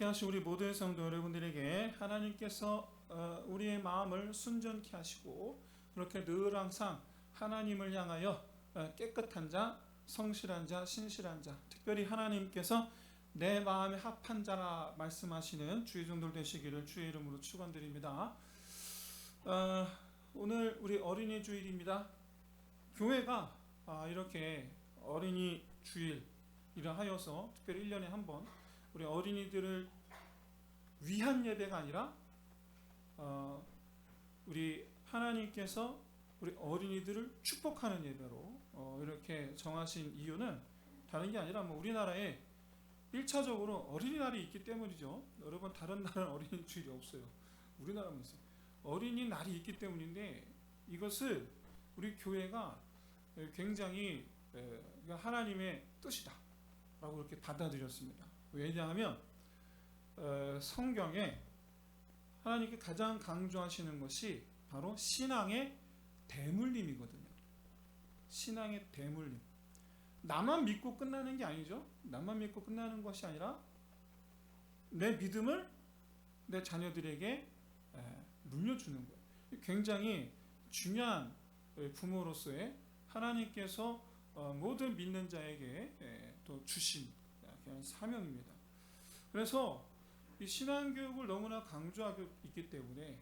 이렇게 하시 우리 모든 성도 여러분들에게 하나님께서 우리의 마음을 순전케 하시고 그렇게 늘 항상 하나님을 향하여 깨끗한 자, 성실한 자, 신실한 자, 특별히 하나님께서 내 마음에 합한 자라 말씀하시는 주의 종들 되시기를 주의 이름으로 축원드립니다. 오늘 우리 어린이 주일입니다. 교회가 이렇게 어린이 주일이라 하여서 특별히 1년에 한 번 우리 어린이들을 위한 예배가 아니라 우리 하나님께서 우리 어린이들을 축복하는 예배로 이렇게 정하신 이유는 다른 게 아니라 우리나라에 1차적으로 어린이날이 있기 때문이죠. 여러분 다른 나라는 어린이 주일이 없어요. 우리나라만 있어요. 어린이날이 있기 때문인데 이것을 우리 교회가 굉장히 하나님의 뜻이다 라고 그렇게 받아들였습니다. 왜냐하면 성경에 하나님께 가장 강조하시는 것이 바로 신앙의 대물림이거든요. 신앙의 대물림. 나만 믿고 끝나는 게 아니죠. 나만 믿고 끝나는 것이 아니라 내 믿음을 내 자녀들에게 물려주는 거예요. 굉장히 중요한 부모로서의 하나님께서 모든 믿는 자에게 또 주신 사명입니다. 그래서 이 신앙교육을 너무나 강조하고 있기 때문에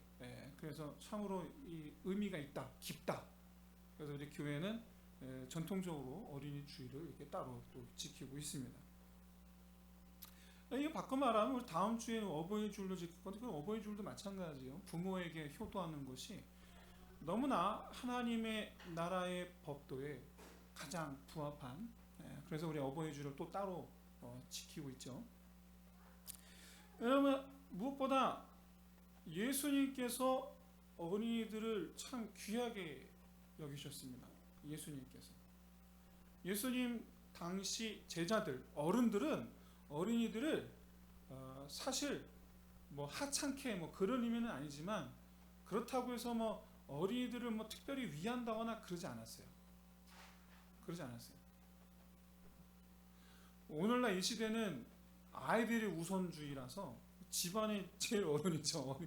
그래서 참으로 이 의미가 있다, 깊다. 그래서 우리 교회는 전통적으로 어린이 주일을 이렇게 따로 또 지키고 있습니다. 이거 바꿔 말하면 우리 다음 주에는 어버이 주일로 지킬 건데 그 어버이 주일도 마찬가지예요. 부모에게 효도하는 것이 너무나 하나님의 나라의 법도에 가장 부합한 그래서 우리 어버이 주일을 또 따로 지키고 있죠. 여러분 무엇보다 예수님께서 어린이들을 참 귀하게 여기셨습니다. 예수님 당시 제자들, 어른들은 어린이들을 사실 하찮게 그런 의미는 아니지만 그렇다고 해서 어린이들을 특별히 위한다거나 그러지 않았어요. 오늘날 이 시대는 아이들이 우선주의라서 집안이 제일 어른이죠.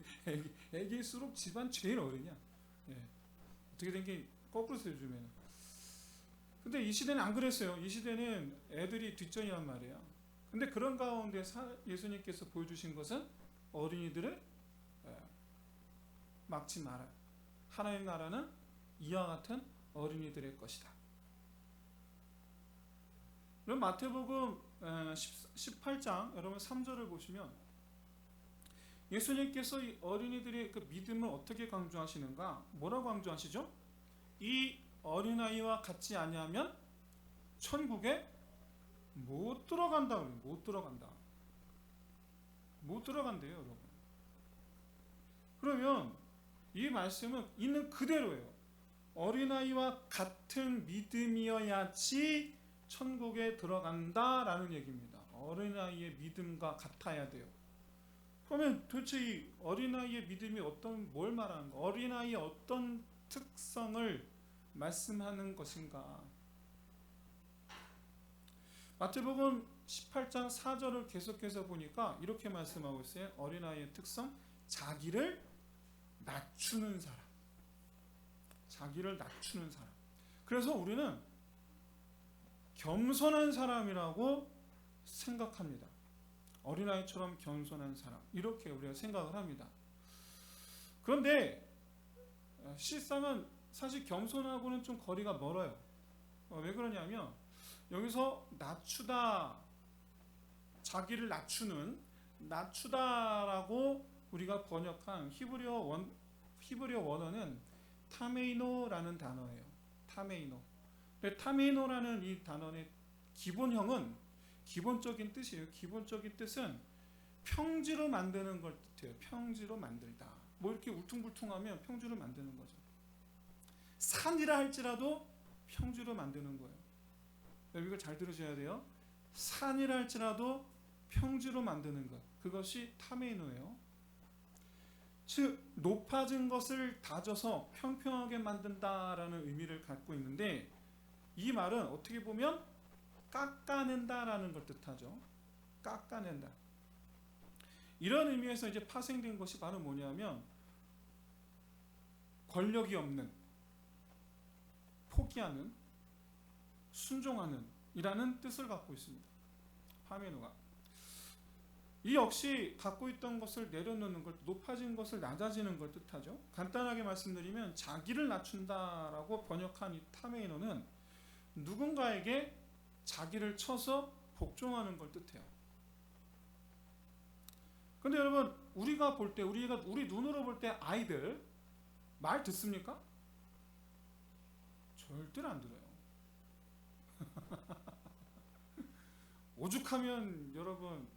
애기일수록 집안 제일 어른이야. 어떻게 된 게 거꾸로서 요즘에는. 근데 이 시대는 안 그랬어요. 이 시대는 애들이 뒷전이란 말이에요. 근데 그런 가운데 예수님께서 보여주신 것은 어린이들을 막지 마라. 하나님의 나라는 이와 같은 어린이들의 것이다. 그럼 마태복음 18장 여러분 3절을 보시면 예수님께서 이 어린이들의 그 믿음을 어떻게 강조하시는가? 뭐라고 강조하시죠? 이 어린아이와 같지 아니하면 천국에 못 들어간다. 못 들어간대요, 여러분. 그러면 이 말씀은 있는 그대로예요. 어린아이와 같은 믿음이어야지 천국에 들어간다라는 얘기입니다. 어린아이의 믿음과 같아야 돼요. 그러면 도대체 이 어린아이의 믿음이 뭘 말하는 거? 어린아이의 어떤 특성을 말씀하는 것인가? 마태복음 18장 4절을 계속해서 보니까 이렇게 말씀하고 있어요. 어린아이의 특성, 자기를 낮추는 사람. 그래서 우리는 겸손한 사람이라고 생각합니다. 어린아이처럼 겸손한 사람, 이렇게 우리가 생각을 합니다. 그런데 실상은 사실 겸손하고는 좀 거리가 멀어요. 왜 그러냐면 여기서 낮추다, 자기를 낮추다라고 우리가 번역한 히브리어 원어는 타메이노라는 단어예요. 타메이노라는 이 단어의 기본형은 기본적인 뜻이에요. 기본적인 뜻은 평지로 만드는 걸 뜻해요. 평지로 만들다. 이렇게 울퉁불퉁하면 평지로 만드는 거죠. 산이라 할지라도 평지로 만드는 거예요. 여러분 이걸 잘 들으셔야 돼요. 산이라 할지라도 평지로 만드는 것. 그것이 타메이노예요. 즉 높아진 것을 다져서 평평하게 만든다라는 의미를 갖고 있는데 이 말은 어떻게 보면 깎아낸다라는 걸 뜻하죠. 깎아낸다. 이런 의미에서 이제 파생된 것이 바로 뭐냐면 권력이 없는, 포기하는, 순종하는 이라는 뜻을 갖고 있습니다. 파메노가. 이 역시 갖고 있던 것을 내려놓는 걸, 높아진 것을 낮아지는 걸 뜻하죠. 간단하게 말씀드리면 자기를 낮춘다라고 번역한 이 타메이노는 누군가에게 자기를 쳐서 복종하는 걸 뜻해요. 근데 여러분, 우리가 볼 때, 우리 눈으로 볼 때 아이들 말 듣습니까? 절대로 안 들어요. 오죽하면 여러분,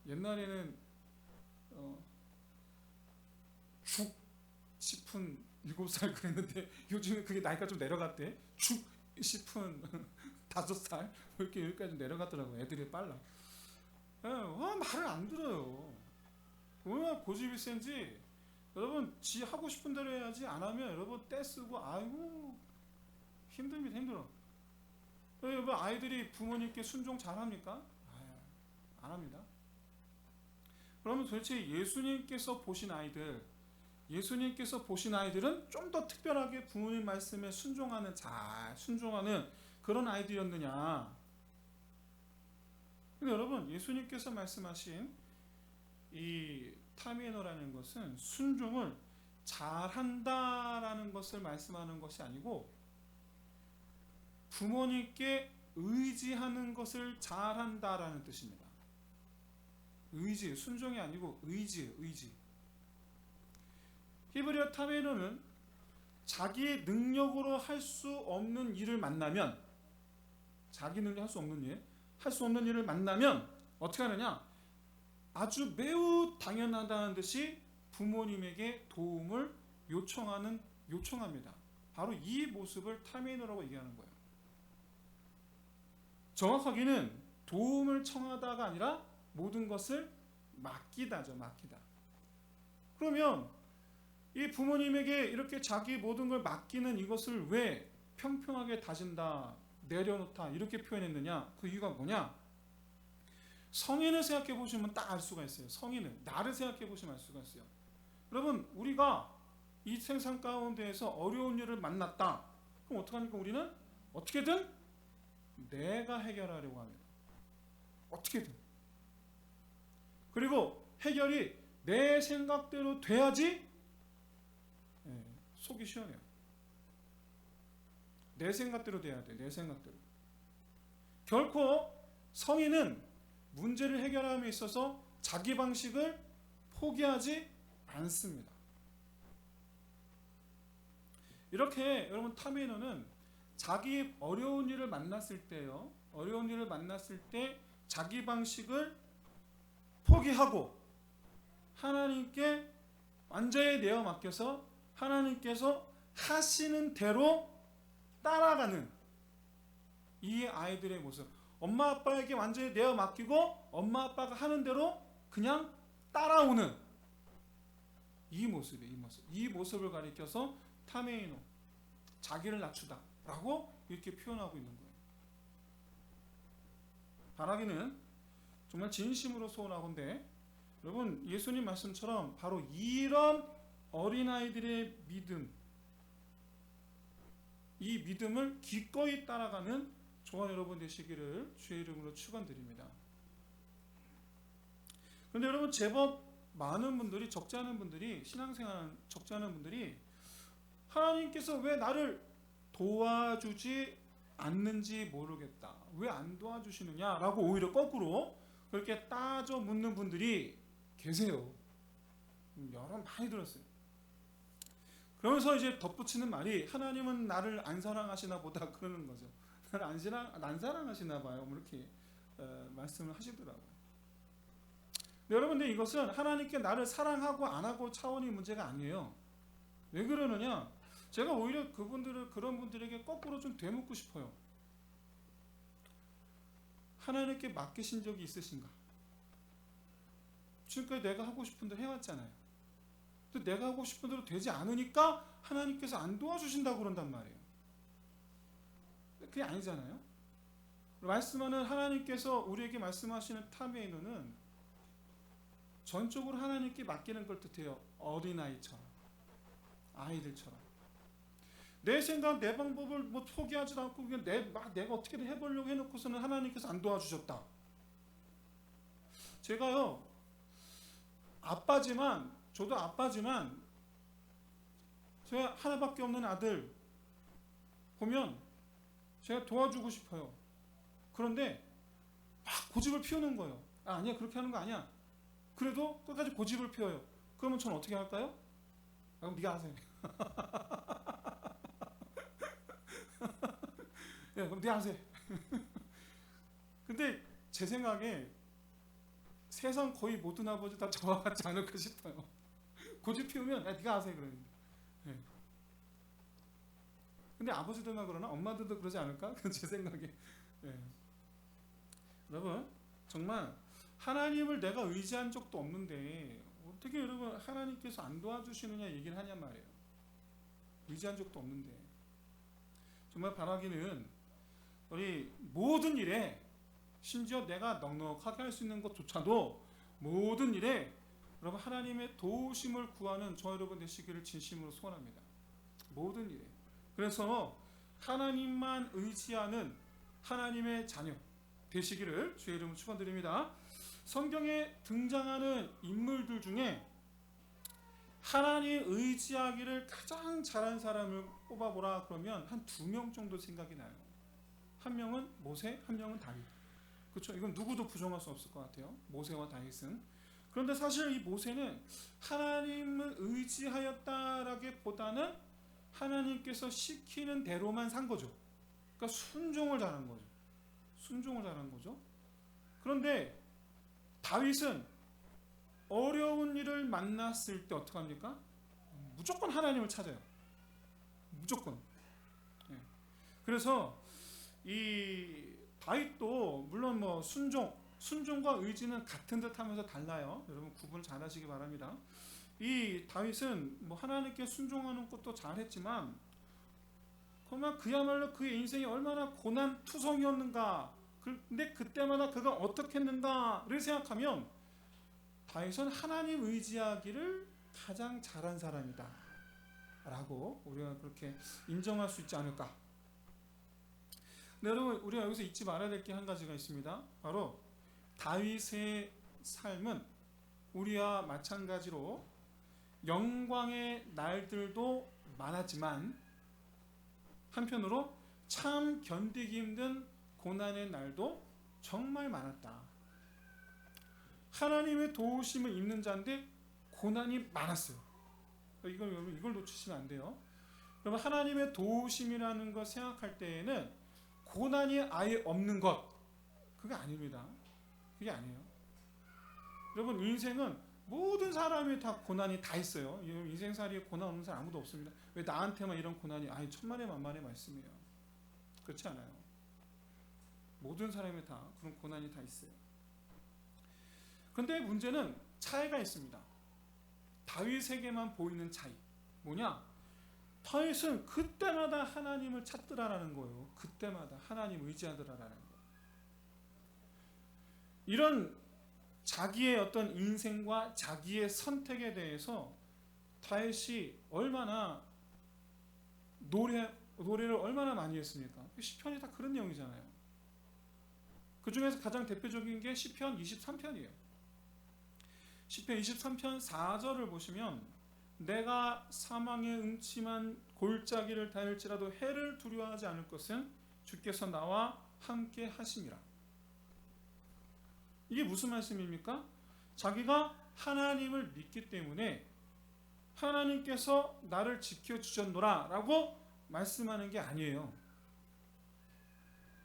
옛날에는 죽 싶은 7살 그랬는데 요즘은 그게 나이가 좀 내려갔대. 죽 싶은 5살 이렇게 여기까지 내려갔더라고요. 애들이 빨라. 말을 안 들어요. 얼마나 고집이 센지. 여러분, 지 하고 싶은 대로 해야지. 안 하면 여러분 떼쓰고 아이고 힘듭니다. 힘들어. 여러분, 아이들이 부모님께 순종 잘합니까? 안 합니다. 그러면 도대체 예수님께서 보신 아이들은 좀 더 특별하게 부모님 말씀에 잘 순종하는 그런 아이들이었느냐? 근데 여러분, 예수님께서 말씀하신 이 타미에노라는 것은 순종을 잘한다라는 것을 말씀하는 것이 아니고 부모님께 의지하는 것을 잘한다라는 뜻입니다. 의지, 순종이 아니고 의지. 히브리어 타메노는 자기 능력으로 할 수 없는 일을 만나면, 자기 능력 할 수 없는 일을 만나면 어떻게 하느냐? 아주 매우 당연하다는 듯이 부모님에게 도움을 요청합니다. 바로 이 모습을 타메노라고 얘기하는 거예요. 정확하게는 도움을 청하다가 아니라 모든 것을 맡기다죠. 그러면 이 부모님에게 이렇게 자기 모든 걸 맡기는 이것을 왜 평평하게 다진다, 내려놓다 이렇게 표현했느냐? 그 이유가 뭐냐? 성인을 생각해 보시면 딱 알 수가 있어요. 나를 생각해 보시면 알 수가 있어요. 여러분, 우리가 이 생산 가운데에서 어려운 일을 만났다. 그럼 어떡합니까? 우리는 어떻게든 내가 해결하려고 합니다. 어떻게든. 그리고 해결이 내 생각대로 돼야지 속이 시원해요. 내 생각대로 돼야 돼. 내 생각대로. 결코 성인은 문제를 해결함에 있어서 자기 방식을 포기하지 않습니다. 이렇게 여러분, 타메노는 자기 어려운 일을 만났을 때 자기 방식을 포기하고 하나님께 완전히 내어 맡겨서 하나님께서 하시는 대로 따라가는 이 아이들의 모습. 엄마 아빠에게 완전히 내어 맡기고 엄마 아빠가 하는 대로 그냥 따라오는 이 모습이에요. 이 모습을 가리켜서 타메이노, 자기를 낮추다 라고 이렇게 표현하고 있는 거예요. 바라기는 정말 진심으로 소원하건대 여러분, 예수님 말씀처럼 바로 이런 어린아이들의 믿음, 이 믿음을 기꺼이 따라가는 저와 여러분 되시기를 주의 이름으로 축원드립니다. 그런데 여러분, 제법 많은 분들이, 신앙생활 적지 않은 분들이 하나님께서 왜 나를 도와주지 않는지 모르겠다, 왜 안 도와주시느냐라고 오히려 거꾸로 그렇게 따져 묻는 분들이 계세요. 많이 들었어요. 그러면서 이제 덧붙이는 말이 하나님은 나를 안 사랑하시나 보다 그러는 거죠. 나를 안 사랑하시나 봐요. 이렇게 말씀을 하시더라고요. 여러분들, 이것은 하나님께 나를 사랑하고 안 하고 차원의 문제가 아니에요. 왜 그러느냐? 제가 오히려 그런 분들에게 거꾸로 좀 되묻고 싶어요. 하나님께 맡기신 적이 있으신가? 지금까지 내가 하고 싶은 대로 해왔잖아요. 근데 내가 하고 싶은 대로 되지 않으니까 하나님께서 안 도와주신다고 그런단 말이에요. 그게 아니잖아요. 말씀하는 하나님께서 우리에게 말씀하시는 타메이노는 전적으로 하나님께 맡기는 걸 뜻해요. 어린아이처럼, 아이들처럼. 내 생각, 내 방법을 뭐 포기하지도 않고 그냥 내가 어떻게든 해보려고 해놓고서는 하나님께서 안 도와주셨다. 제가요, 저도 아빠지만 제가 하나밖에 없는 아들 보면 제가 도와주고 싶어요. 그런데 막 고집을 피우는 거예요. 아니야, 그렇게 하는 거 아니야. 그래도 끝까지 고집을 피워요. 그러면 저는 어떻게 할까요? 그럼 네가 하세요. 예, 그럼 네가 하세요. 근데 제 생각에 세상 거의 모든 아버지 다 저와 같지 않을까 싶어요. 고집 피우면 네가 하세요 그러는데. 예. 근데 아버지들만 그러나 엄마들도 그러지 않을까? 그건 제 생각에. 예. 여러분 정말 하나님을 내가 의지한 적도 없는데 어떻게 여러분 하나님께서 안 도와주시느냐 얘기를 하냔 말이에요. 의지한 적도 없는데. 정말 바라기는 우리 모든 일에, 심지어 내가 넉넉하게 할 수 있는 것조차도 모든 일에 여러분 하나님의 도우심을 구하는 저 여러분 되시기를 진심으로 소원합니다. 모든 일에. 그래서 하나님만 의지하는 하나님의 자녀 되시기를 주의 이름으로 축원드립니다. 성경에 등장하는 인물들 중에 하나님 의지하기를 가장 잘한 사람을 뽑아보라 그러면 한 2명 정도 생각이 나요. 한 명은 모세, 한 명은 다윗. 그렇죠? 이건 누구도 부정할 수 없을 것 같아요. 모세와 다윗은. 그런데 사실 이 모세는 하나님을 의지하였다라기보다는 하나님께서 시키는 대로만 산 거죠. 그러니까 순종을 잘한 거죠. 순종을 잘한 거죠. 그런데 다윗은 어려운 일을 만났을 때 어떻게 합니까? 무조건 하나님을 찾아요. 무조건. 예. 그래서 이 다윗도 물론 뭐 순종과 의지는 같은 듯하면서 달라요. 여러분 구분을 잘하시기 바랍니다. 이 다윗은 뭐 하나님께 순종하는 것도 잘했지만 그러나 그야말로 그의 인생이 얼마나 고난투성이었는가. 근데 그때마다 그가 어떻게 했는가를 생각하면 다윗은 하나님 의지하기를 가장 잘한 사람이다 라고 우리가 그렇게 인정할 수 있지 않을까. 네, 여러분 우리가 여기서 잊지 말아야 될 게 한 가지가 있습니다. 바로 다윗의 삶은 우리와 마찬가지로 영광의 날들도 많았지만 한편으로 참 견디기 힘든 고난의 날도 정말 많았다. 하나님의 도우심을 입는 자인데 고난이 많았어요. 이걸 놓치시면 안 돼요. 여러분 하나님의 도우심이라는 걸 생각할 때에는 고난이 아예 없는 것, 그게 아닙니다. 그게 아니에요. 여러분 인생은 모든 사람이 다 고난이 다 있어요. 인생살이에 고난 없는 사람 아무도 없습니다. 왜 나한테만 이런 고난이 천만에 만만의 말씀이에요. 그렇지 않아요. 모든 사람이 다 그런 고난이 다 있어요. 그런데 문제는 차이가 있습니다. 다윗에게만 보이는 차이 뭐냐? 다윗은 그때마다 하나님을 찾더라라는 거예요. 그때마다 하나님 의지하더라라는 거예요. 이런 자기의 어떤 인생과 자기의 선택에 대해서 다윗이 얼마나 노래를 얼마나 많이 했습니까? 시편이 다 그런 내용이잖아요. 그 중에서 가장 대표적인 게 시편 23편이에요. 시편 23편 4절을 보시면 내가 사망의 음침한 골짜기를 다닐지라도 해를 두려워하지 않을 것은 주께서 나와 함께 하심이라. 이게 무슨 말씀입니까? 자기가 하나님을 믿기 때문에 하나님께서 나를 지켜주셨노라 라고 말씀하는 게 아니에요.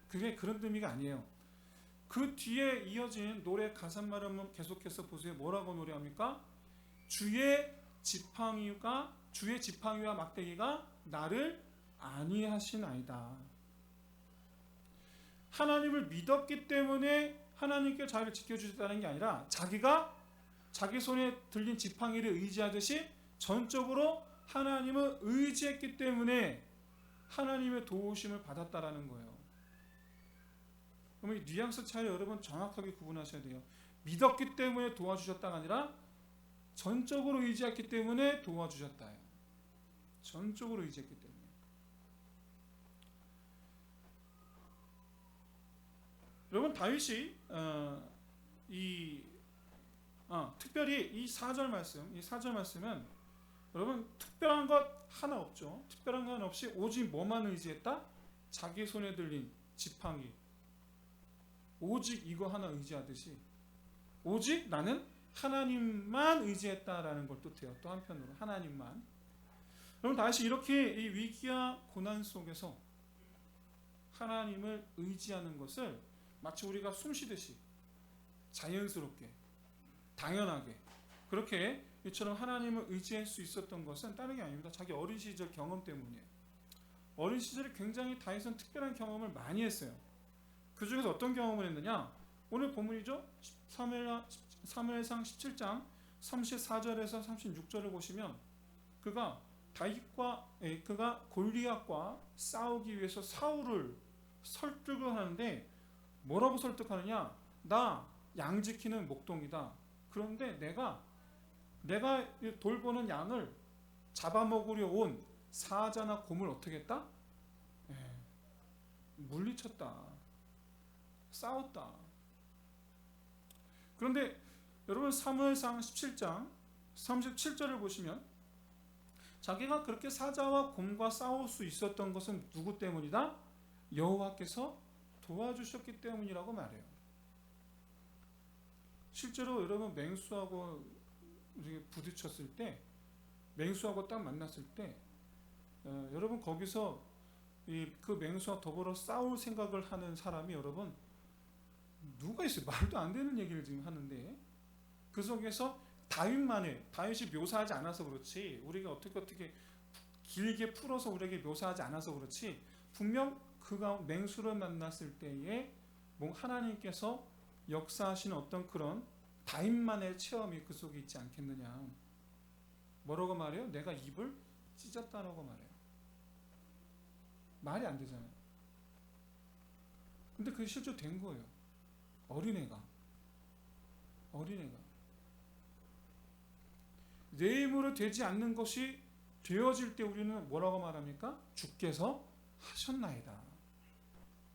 그게 그런 의미가 아니에요. 그 뒤에 이어진 노래 가사말을 한번 계속해서 보세요. 뭐라고 노래합니까? 주의 지팡이와 막대기가 나를 안위하시나이다. 하나님을 믿었기 때문에 하나님께 자기를 지켜주셨다는 게 아니라 자기가 자기 손에 들린 지팡이를 의지하듯이 전적으로 하나님을 의지했기 때문에 하나님의 도우심을 받았다라는 거예요. 그럼 이 뉘앙스 차이를 여러분 정확하게 구분하셔야 돼요. 믿었기 때문에 도와주셨다가 아니라 전적으로 의지했기 때문에 도와주셨다. 전적으로 의지했기 때문에. 여러분 다윗이 특별히 이 4절 말씀은 여러분 특별한 것 하나 없죠. 특별한 건 없이 오직 뭐만 의지했다? 자기 손에 들린 지팡이. 오직 이거 하나 의지하듯이 오직 나는 하나님만 의지했다라는 걸 뜻해요. 또 한편으로 하나님만. 여러분 다시 이렇게 이 위기와 고난 속에서 하나님을 의지하는 것을 마치 우리가 숨쉬듯이 자연스럽게 당연하게 그렇게 이처럼 하나님을 의지할 수 있었던 것은 다른 게 아닙니다. 자기 어린 시절 경험 때문이에요. 어린 시절에 굉장히 다윗은 특별한 경험을 많이 했어요. 그 중에서 어떤 경험을 했느냐? 오늘 본문이죠. 사무엘상 17장 34절에서 36절을 보시면 그가 골리앗과 싸우기 위해서 사울을 설득을 하는데 뭐라고 설득하느냐? 나 양 지키는 목동이다. 그런데 내가 돌보는 양을 잡아먹으려 온 사자나 곰을 어떻게 했다? 물리쳤다. 싸웠다. 그런데 여러분 사무엘상 17장 37절을 보시면 자기가 그렇게 사자와 곰과 싸울 수 있었던 것은 누구 때문이다? 여호와께서 도와주셨기 때문이라고 말해요. 실제로 여러분 맹수하고 부딪혔을 때, 맹수하고 딱 만났을 때 여러분 거기서 그 맹수와 더불어 싸울 생각을 하는 사람이 여러분 누가 있어요? 말도 안 되는 얘기를 지금 하는데 그 속에서 다윗이 묘사하지 않아서 그렇지 우리가 어떻게 길게 풀어서 우리에게 묘사하지 않아서 그렇지 분명 그가 맹수를 만났을 때에 하나님께서 역사하시는 어떤 그런 다윗만의 체험이 그 속에 있지 않겠느냐. 뭐라고 말해요? 내가 입을 찢었다라고 말해요. 말이 안 되잖아요. 근데 그게 실제로 된 거예요. 어린애가 내 힘으로 되지 않는 것이 되어질 때 우리는 뭐라고 말합니까? 주께서 하셨나이다.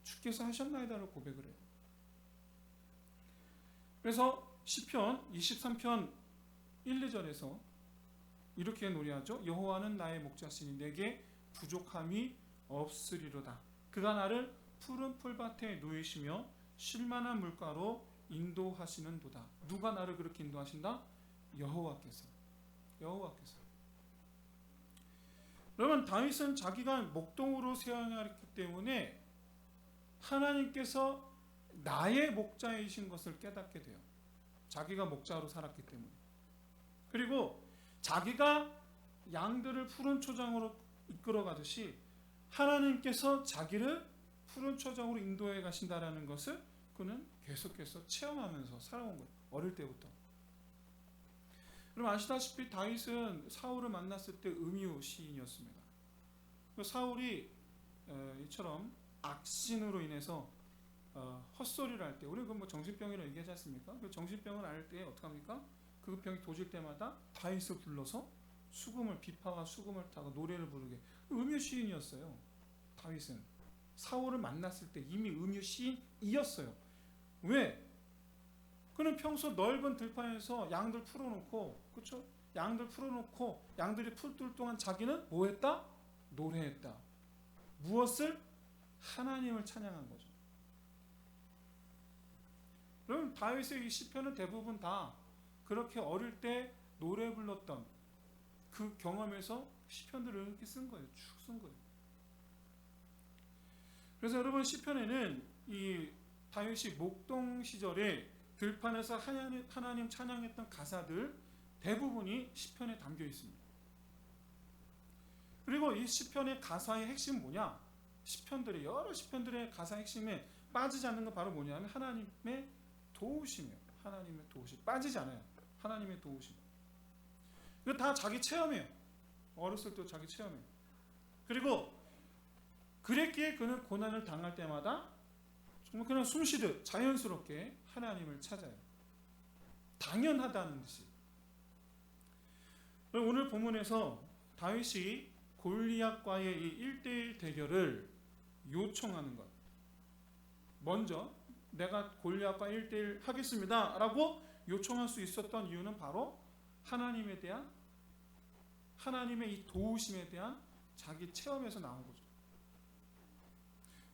주께서 하셨나이다를 고백을 해요. 그래서 시편 23편 1, 2절에서 이렇게 노래하죠. 여호와는 나의 목자시니 내게 부족함이 없으리로다. 그가 나를 푸른 풀밭에 놓이시며 쉴만한 물가로 인도하시는도다. 누가 나를 그렇게 인도하신다? 여호와께서. 여러분 다윗은 자기가 목동으로 세워야했기 때문에 하나님께서 나의 목자이신 것을 깨닫게 돼요. 자기가 목자로 살았기 때문에. 그리고 자기가 양들을 푸른 초장으로 이끌어 가듯이 하나님께서 자기를 푸른 초장으로 인도해 가신다라는 것을 그는 계속해서 체험하면서 살아온 거예요. 어릴 때부터. 여러분 아시다시피 다윗은 사울을 만났을 때 음유 시인이었습니다. 사울이 이처럼 악신으로 인해서 헛소리를 할 때 우리 그 정신병이라고 얘기하지 않습니까? 그 정신병을 앓을 때 어떻게 합니까? 그 병이 도질 때마다 다윗을 불러서 비파와 수금을 타고 노래를 부르게. 음유 시인이었어요. 다윗은 사울을 만났을 때 이미 음유 시인이었어요. 왜? 그는 평소 넓은 들판에서 양들 풀어놓고, 그렇죠? 양들 풀어놓고 양들이 풀 동안 자기는 뭐했다? 노래했다. 무엇을? 하나님을 찬양한 거죠. 그럼 다윗의 이 시편은 대부분 다 그렇게 어릴 때 노래 불렀던 그 경험에서 시편들을 이렇게 쓴 거예요. 쭉 쓴 거예요. 그래서 여러분 시편에는 이 다윗이 목동 시절에 들판에서 하나님 찬양했던 가사들 대부분이 시편에 담겨 있습니다. 그리고 이 시편의 가사의 핵심은 뭐냐? 여러 시편들의 가사 핵심에 빠지지 않는 건 바로 뭐냐면 하나님의 도우심이에요. 하나님의 도우심. 빠지지 않아요. 하나님의 도우심. 이거 다 자기 체험이에요. 어렸을 때 자기 체험이에요. 그리고 그랬기에 그는 고난을 당할 때마다 정말 그냥 숨쉬듯 자연스럽게 하나님을 찾아요. 당연하다는 뜻이에요. 오늘 본문에서 다윗이 골리앗과의 이 1대1 대결을 요청하는 것. 먼저 내가 골리앗과 1대1 하겠습니다 라고 요청할 수 있었던 이유는 바로 하나님에 대한, 하나님의 이 도우심에 대한 자기 체험에서 나온 거죠.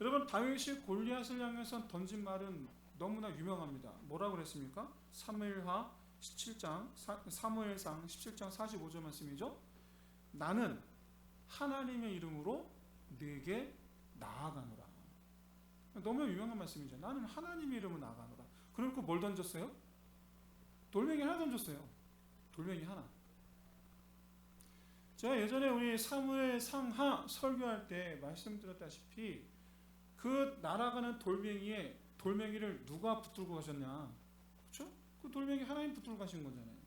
여러분, 다윗이 골리앗을 향해서 던진 말은 너무나 유명합니다. 뭐라고 그랬습니까? 사무엘상 17장 45절 말씀이죠. 나는 하나님의 이름으로 네게 나아가노라. 너무 유명한 말씀이죠. 나는 하나님의 이름으로 나아가노라. 그리고 뭘 던졌어요? 돌멩이 하나 던졌어요. 돌멩이 하나. 제가 예전에 우리 사무엘상하 설교할 때 말씀드렸다시피 그 날아가는 돌멩이를 누가 붙들고 가셨냐? 그렇죠? 그 돌멩이 하나님 붙들고 가신 거잖아요.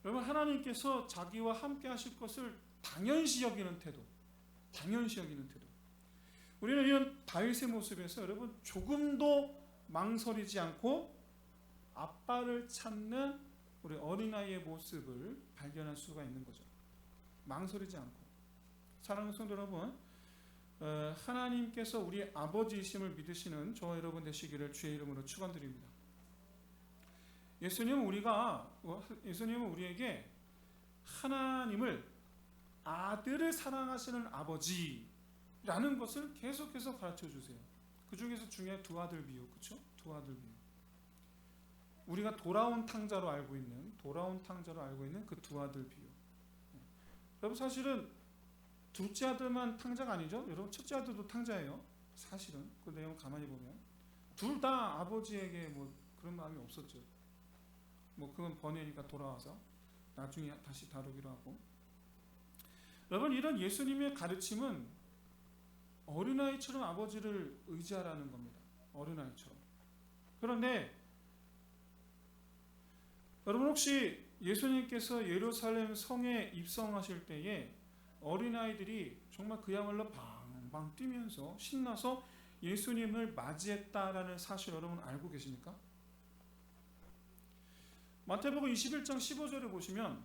여러분, 하나님께서 자기와 함께 하실 것을 당연시 여기는 태도. 당연시 여기는 태도. 우리는 이런 다윗의 모습에서 여러분 조금도 망설이지 않고 아빠를 찾는 우리 어린아이의 모습을 발견할 수가 있는 거죠. 망설이지 않고. 사랑하는 성도 여러분, 하나님께서 우리 아버지이심을 믿으시는 저와 여러분 되시기를 주의 이름으로 축원드립니다. 예수님은 우리에게 하나님을 아들을 사랑하시는 아버지라는 것을 계속해서 가르쳐 주세요. 그 중에서 중요한 두 아들 비유, 그렇죠? 두 아들 비유. 우리가 돌아온 탕자로 알고 있는 그 두 아들 비유. 여러분, 사실은 둘째 아들만 탕자가 아니죠? 여러분, 첫째 아들도 탕자예요. 사실은 그 내용 가만히 보면 둘 다 아버지에게 뭐 그런 마음이 없었죠. 뭐 그건 번외니까 돌아와서 나중에 다시 다루기로 하고. 여러분, 이런 예수님의 가르침은 어린아이처럼 아버지를 의지하라는 겁니다. 어린아이처럼. 그런데 여러분, 혹시 예수님께서 예루살렘 성에 입성하실 때에 어린아이들이 정말 그야말로 방방 뛰면서 신나서 예수님을 맞이했다라는 사실 여러분 알고 계십니까? 마태복음 21장 15절에 보시면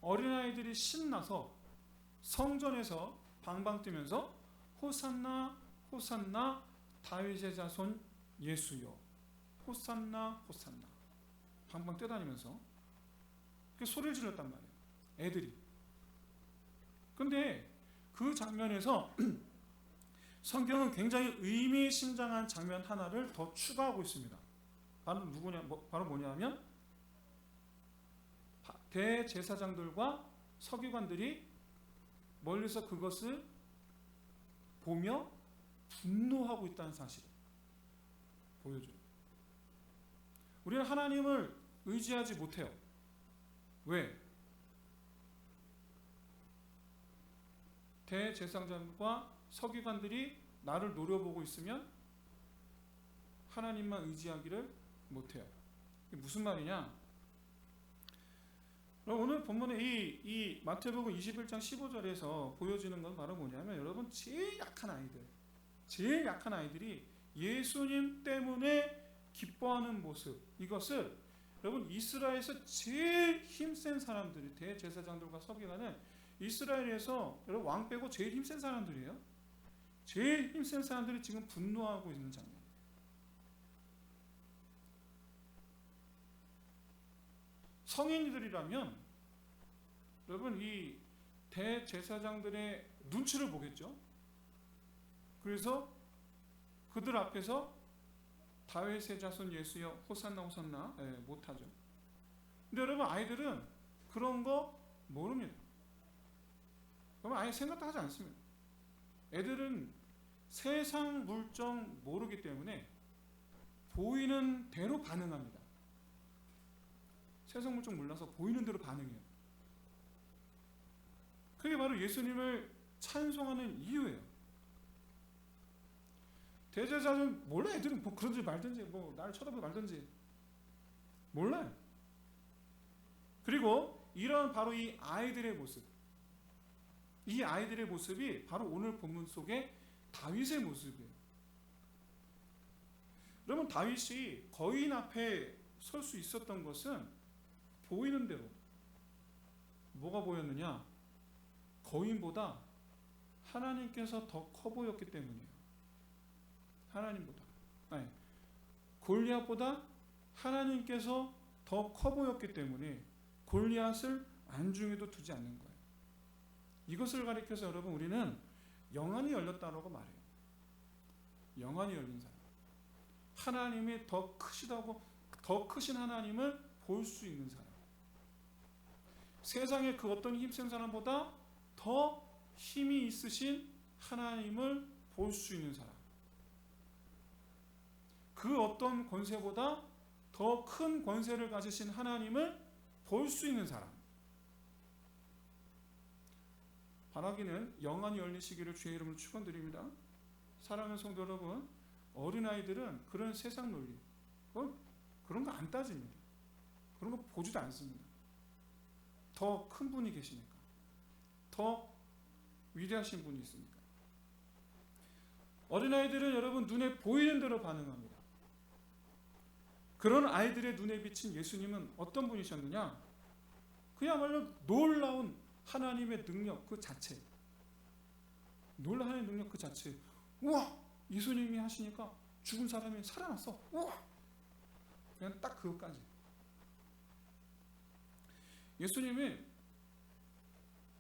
어린아이들이 신나서 성전에서 방방 뛰면서 호산나 호산나 다윗의 자손 예수여, 호산나 호산나 방방 뛰어다니면서 소리를 질렀단 말이에요. 애들이. 그런데 그 장면에서 성경은 굉장히 의미심장한 장면 하나를 더 추가하고 있습니다. 바로 뭐냐면 대제사장들과 서기관들이 멀리서 그것을 보며 분노하고 있다는 사실을 보여줘요. 우리는 하나님을 의지하지 못해요. 왜? 대제사장과 서기관들이 나를 노려보고 있으면 하나님만 의지하기를 못해요. 이게 무슨 말이냐? 오늘 본문에 이 마태복음 21장 15절에서 보여지는 건 바로 뭐냐면 여러분, 제일 약한 아이들이 예수님 때문에 기뻐하는 모습, 이것을 여러분 이스라엘에서 제일 힘센 사람들이, 대제사장들과 서기관은 이스라엘에서 여러분 왕 빼고 제일 힘센 사람들이에요. 제일 힘센 사람들이 지금 분노하고 있는 장면. 성인들이라면 여러분 이 대제사장들의 눈치를 보겠죠. 그래서 그들 앞에서 다윗의 자손 예수여 호산나 호산나 못하죠. 근데 여러분, 아이들은 그런 거 모릅니다. 그러면 아예 생각도 하지 않습니다. 애들은 세상 물정 모르기 때문에 보이는 대로 반응합니다. 세상 물정 몰라서 보이는 대로 반응해요. 그게 바로 예수님을 찬송하는 이유예요. 대제사장은 몰라. 애들은 뭐 그런지 말든지 뭐 나를 쳐다보고 말든지 몰라요. 그리고 이런 바로 이 아이들의 모습, 이 아이들의 모습이 바로 오늘 본문 속의 다윗의 모습이에요. 여러분, 다윗이 거인 앞에 설 수 있었던 것은 보이는 대로 뭐가 보였느냐? 거인보다 하나님께서 더 커 보였기 때문이에요. 하나님보다, 아니, 골리앗보다 하나님께서 더 커 보였기 때문에 골리앗을 안중에도 두지 않는 거예요. 이것을 가리켜서 여러분, 우리는 영안이 열렸다라고 말해요. 영안이 열린 사람, 하나님이 더 크시다고, 더 크신 하나님을 볼 수 있는 사람, 세상의 그 어떤 힘센 사람보다 더 힘이 있으신 하나님을 볼 수 있는 사람, 그 어떤 권세보다 더 큰 권세를 가지신 하나님을 볼 수 있는 사람. 바라기는 영안이 열리시기를 주의 이름으로 축원드립니다. 사랑하는 성도 여러분, 어린아이들은 그런 세상 논리, 그런 거 안 따집니다. 그런 거 보지도 않습니다. 더 큰 분이 계시니까, 더 위대하신 분이 있으니까. 어린아이들은 여러분, 눈에 보이는 대로 반응합니다. 그런 아이들의 눈에 비친 예수님은 어떤 분이셨느냐? 그야말로 놀라운 하나님의 능력 그 자체, 놀라운 하나님의 능력 그 자체. 우와! 예수님이 하시니까 죽은 사람이 살아났어. 우와! 그냥 딱 그것까지. 예수님이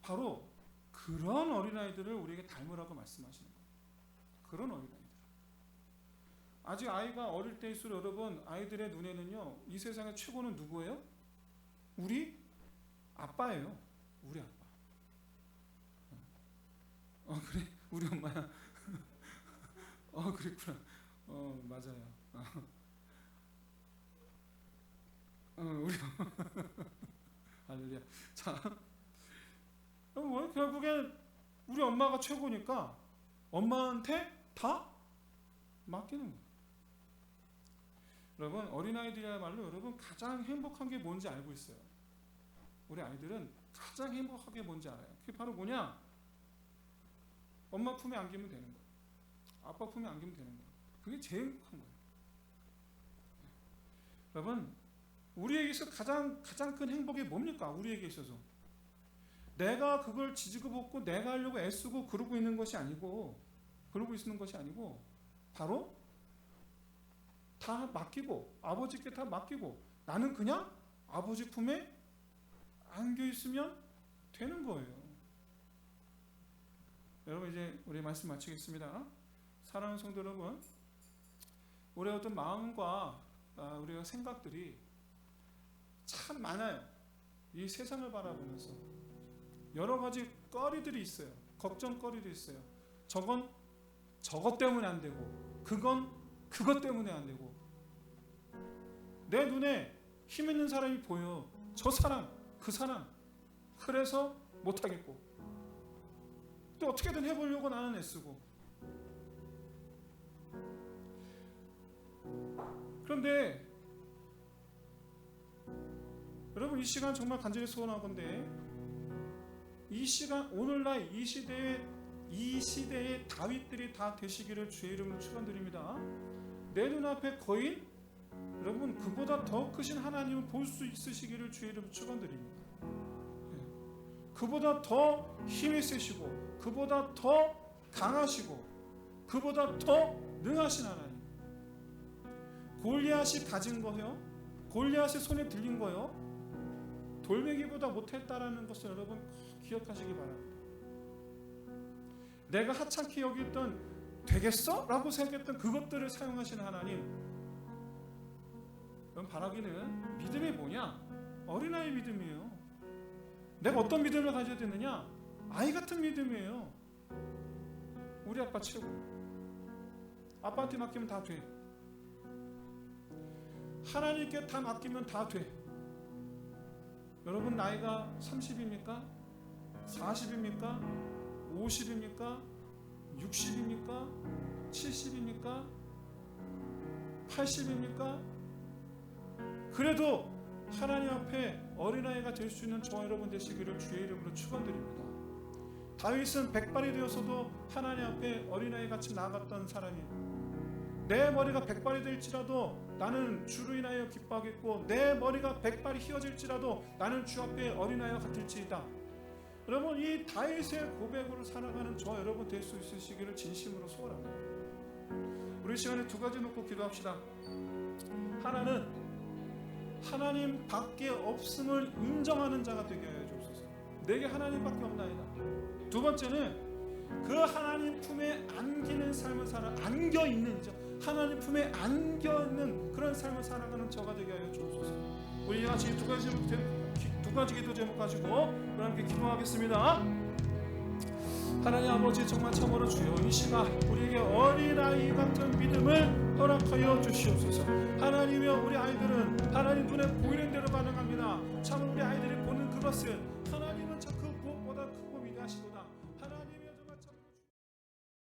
바로 그런 어린아이들을 우리에게 닮으라고 말씀하시는 거예요. 그런 어린아이들. 아직 아이가 어릴 때일수록 여러분, 아이들의 눈에는요, 이 세상의 최고는 누구예요? 우리 아빠예요. 우리 아빠. 그래? 우리 엄마야. 그랬구나. 맞아요. 우리 할렐루야. 자, 결국엔 우리 엄마가 최고니까 엄마한테 다 맡기는 거예요. 여러분, 어린아이들이야말로 여러분 가장 행복한 게 뭔지 알고 있어요. 우리 아이들은 가장 행복하게 뭔지 알아요. 그게 바로 뭐냐? 엄마 품에 안기면 되는 거예요. 아빠 품에 안기면 되는 거예요. 그게 제일 행복한 거예요. 여러분, 우리에게 있어서 가장 큰 행복이 뭡니까? 우리에게 있어서 내가 그걸 지지고 볶고 내가 하려고 애쓰고 그러고 있는 것이 아니고, 바로 다 맡기고, 아버지께 다 맡기고, 나는 그냥 아버지 품에 안겨 있으면 되는 거예요. 여러분, 이제 우리 말씀 마치겠습니다. 사랑하는 성도 여러분, 우리의 어떤 마음과 우리의 생각들이 참 많아요. 이 세상을 바라보면서 여러 가지 거리들이 있어요. 걱정거리도 있어요. 저것 때문에 안 되고, 그것 때문에 안 되고, 내 눈에 힘 있는 사람이 보여. 저 사람, 그 사람. 그래서 못하겠고, 또 어떻게든 해보려고 나는 애쓰고. 그런데 여러분, 이 시간 정말 간절히 소원하건대, 이 시간, 오늘날 이 시대의 다윗들이 다 되시기를 주의 이름으로 축원드립니다. 내 눈앞에 거인, 여러분, 그보다 더 크신 하나님을 볼 수 있으시기를 주의 이름으로 축원드립니다. 그보다 더 힘이 세시고, 그보다 더 강하시고, 그보다 더 능하신 하나님. 골리앗이 가진 거요, 골리앗의 손에 들린 거요, 돌멩이보다 못했다라는 것을 여러분 기억하시기 바랍니다. 내가 하찮게 여겼던 되겠어? 라고 생각했던 그것들을 사용하시는 하나님. 그럼 바라기는 믿음이 뭐냐? 어린아이 믿음이에요. 내가 어떤 믿음을 가져야 되느냐? 아이 같은 믿음이에요. 우리 아빠 최고. 아빠한테 맡기면 다 돼. 하나님께 다 맡기면 다 돼. 여러분, 나이가 30입니까? 40입니까? 50입니까? 60입니까? 70입니까? 80입니까? 그래도 하나님 앞에 어린아이가 될 수 있는 저와 여러분 되시기를 주의 이름으로 축원드립니다. 다윗은 백발이 되어서도 하나님 앞에 어린아이같이 나아갔던 사람이, 내 머리가 100발이 될지라도 나는 주로 인하여 기뻐하겠고 내 머리가 100발이 휘어질지라도 나는 주 앞에 어린아이와 같을지이다. 여러분, 이 다윗의 고백으로 살아가는 저 여러분 될 수 있으시기를 진심으로 소원합니다. 우리 시간에 두 가지 놓고 기도합시다. 하나는 하나님 밖에 없음을 인정하는 자가 되게 하여 주옵소서. 내게 하나님밖에 없나이다. 두 번째는 그 하나님 품에 안기는 삶을 안겨있는, 하나님 품에 안겨있는 그런 삶을 살아가는 저가 되게 하여 주옵소서. 우리 같이 두 가지 기도 제목 가지고 우리 함께 기도하겠습니다. 하나님 아버지, 정말 참으로 주여 이 시간 우리에게 어린아이 같은 믿음을 허락하여 주시옵소서. 하나님이여, 우리 아이들은 하나님 눈에 보이는 대로 반응합니다. 참 우리 아이들이 보는 그것은 하나님은 저 그 무엇보다 크고 위대하시도다.